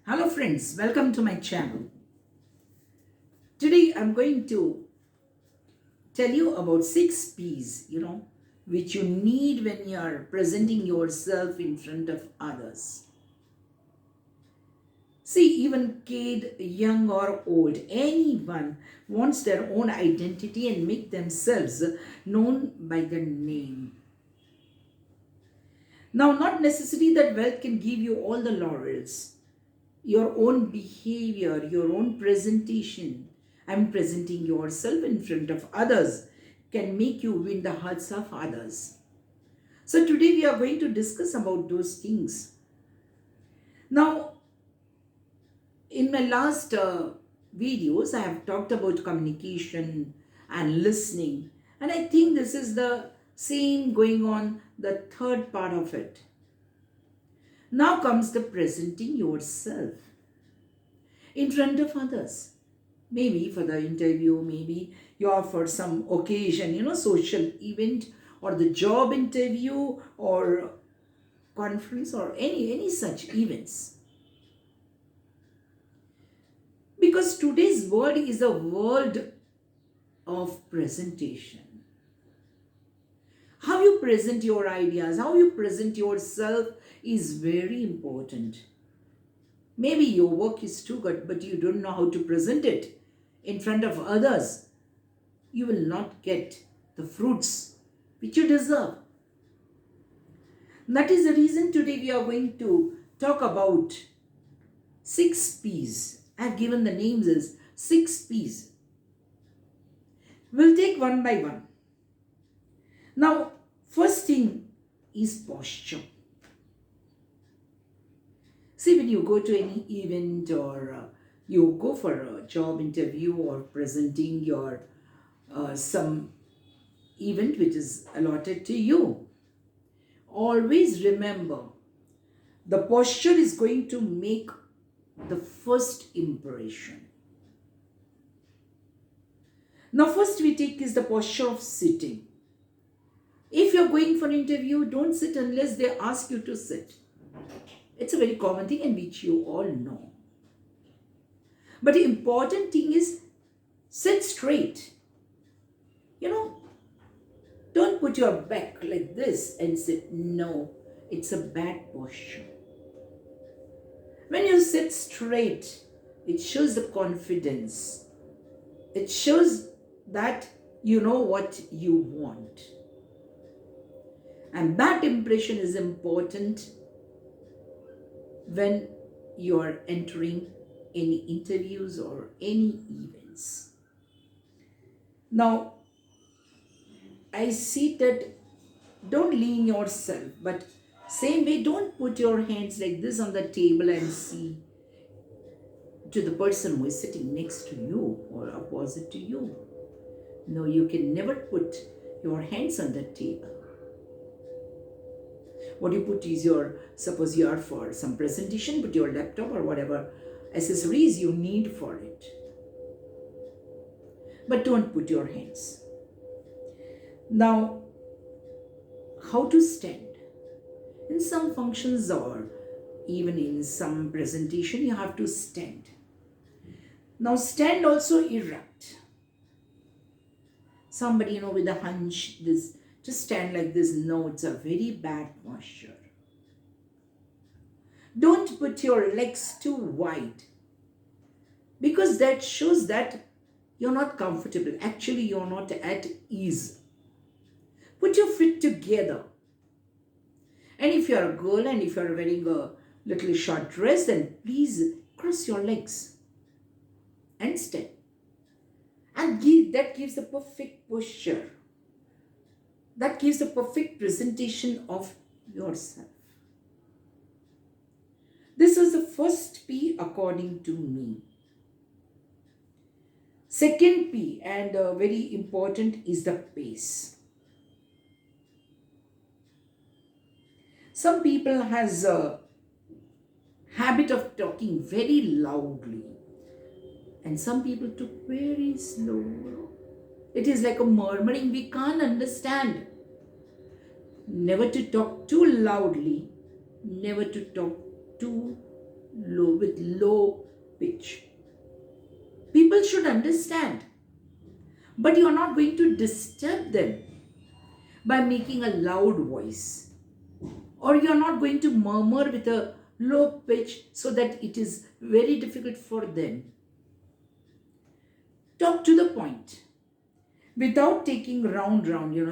Hello friends, welcome to my channel. Today I'm going to tell you about 6 P's, which you need when you are presenting yourself in front of others. See, even kid, young or old, anyone wants their own identity and make themselves known by their name. Now, not necessarily that wealth can give you all the laurels. Your own behavior, your own presentation, and presenting yourself in front of others can make you win the hearts of others. So today we are going to discuss about those things. Now, in my last videos, I have talked about communication and listening, and I think this is the same going on the third part of it. Now comes the presenting yourself in front of others. Maybe for the interview, maybe you are for some occasion, social event or the job interview or conference or any such events. Because today's world is a world of presentation. How you present your ideas, how you present yourself is very important. Maybe your work is too good, but you don't know how to present it in front of others. You will not get the fruits which you deserve. That is the reason today we are going to talk about 6 P's. I have given the names as 6 P's. We'll take one by one. Now, first thing is posture. See, when you go to any event or you go for a job interview or presenting your some event which is allotted to you, always remember the posture is going to make the first impression. Now, first we take is the posture of sitting. If you're going for an interview, don't sit unless they ask you to sit. It's a very common thing and which you all know. But the important thing is sit straight. Don't put your back like this and sit. No, it's a bad posture. When you sit straight, it shows the confidence. It shows that you know what you want. And that impression is important when you are entering any interviews or any events. Now, I see that don't lean yourself, but same way, don't put your hands like this on the table and see to the person who is sitting next to you or opposite to you. No, you can never put your hands on the table. What you put is suppose you are for some presentation, put your laptop or whatever accessories you need for it. But don't put your hands. Now, how to stand? In some functions or even in some presentation, you have to stand. Now, stand also erect. Somebody, with a hunch, just stand like this. No, it's a very bad posture. Don't put your legs too wide because that shows that you're not comfortable. Actually, you're not at ease. Put your feet together. And if you're a girl and if you're wearing a little short dress, then please cross your legs and stand. And that gives the perfect posture. That gives a perfect presentation of yourself. This was the first P according to me. Second P, and very important, is the pace. Some people has a habit of talking very loudly, and some people took very slow. It is like a murmuring we can't understand. Never to talk too loudly, never to talk too low pitch. People should understand, but you are not going to disturb them by making a loud voice, or you are not going to murmur with a low pitch so that it is very difficult for them. Talk to the point without taking round.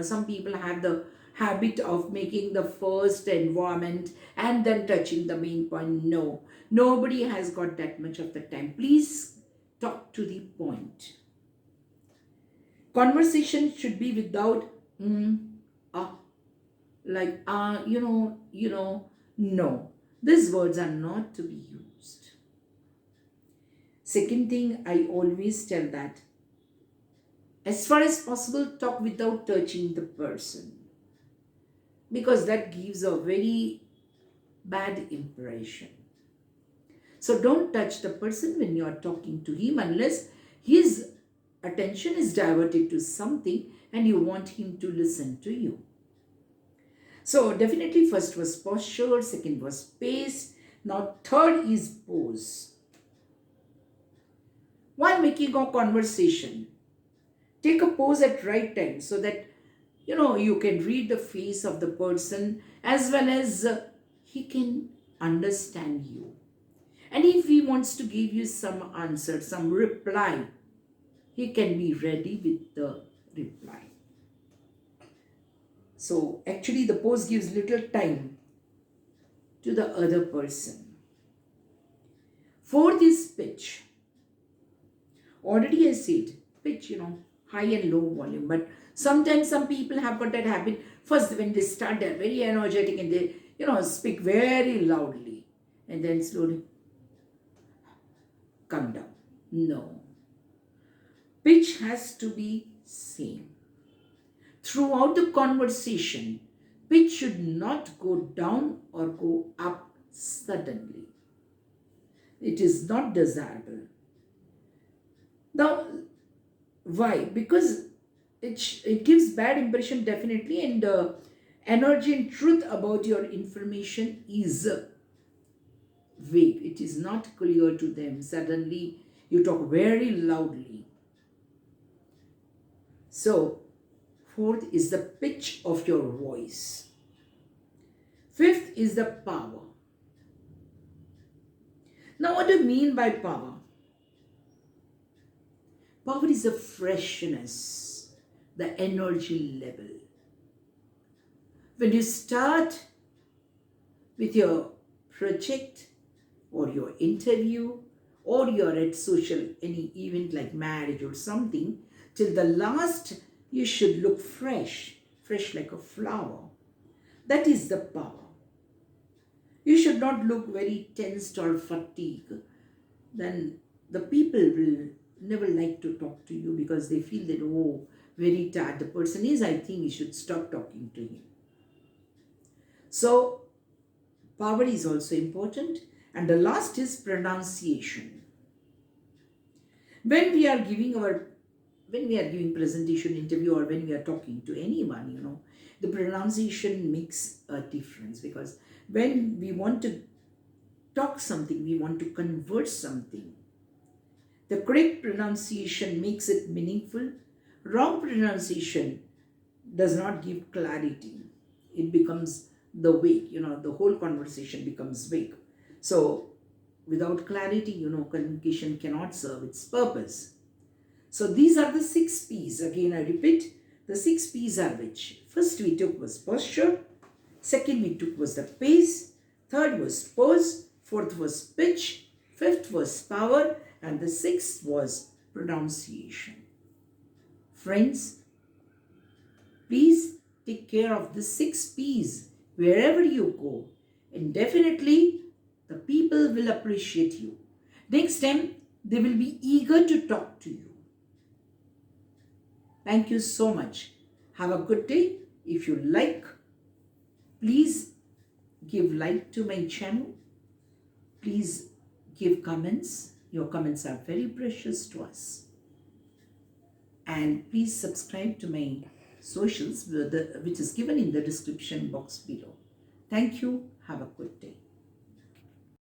Some people have the habit of making the first environment and then touching the main point. No, nobody has got that much of the time. Please talk to the point. Conversation should be without ah, like no. These words are not to be used. Second thing, I always tell that as far as possible, talk without touching the person, because that gives a very bad impression. So don't touch the person when you are talking to him unless his attention is diverted to something and you want him to listen to you. So definitely first was posture, second was pace, now third is pose. While making a conversation, take a pose at right time so that you can read the face of the person as well as he can understand you. And if he wants to give you some answer, some reply, he can be ready with the reply. So actually the pose gives little time to the other person. Fourth is pitch. Already I said pitch, high and low volume. But sometimes some people have got that habit. First, when they start, they're very energetic and they, speak very loudly. And then slowly come down. No. Pitch has to be same. Throughout the conversation, pitch should not go down or go up suddenly. It is not desirable. Now, why? Because it gives bad impression definitely, and energy and truth about your information is vague. It is not clear to them. Suddenly you talk very loudly. So fourth is the pitch of your voice. Fifth is the power. Now what do you mean by power? Power is the freshness, the energy level. When you start with your project or your interview, or you're at any event like marriage or something, till the last you should look fresh like a flower. That is the power. You should not look very tensed or fatigued. Then the people will never like to talk to you because they feel that, very tired the person is, I think we should stop talking to him. So power is also important. And the last is pronunciation. When we are giving presentation, interview, or when we are talking to anyone, the pronunciation makes a difference, because when we want to talk something, we want to convert something, the correct pronunciation makes it meaningful. Wrong pronunciation does not give clarity. It becomes the vague, the whole conversation becomes vague. So without clarity, communication cannot serve its purpose. So these are the 6 P's. Again, I repeat, the 6 P's are which? First we took was posture. Second we took was the pace. Third was pose. Fourth was pitch. Fifth was power. And the 6th was pronunciation. Friends, please take care of the 6 P's wherever you go. And definitely the people will appreciate you. Next time, they will be eager to talk to you. Thank you so much. Have a good day. If you like, please give like to my channel. Please give comments. Your comments are very precious to us. And please subscribe to my socials, which is given in the description box below. Thank you. Have a good day.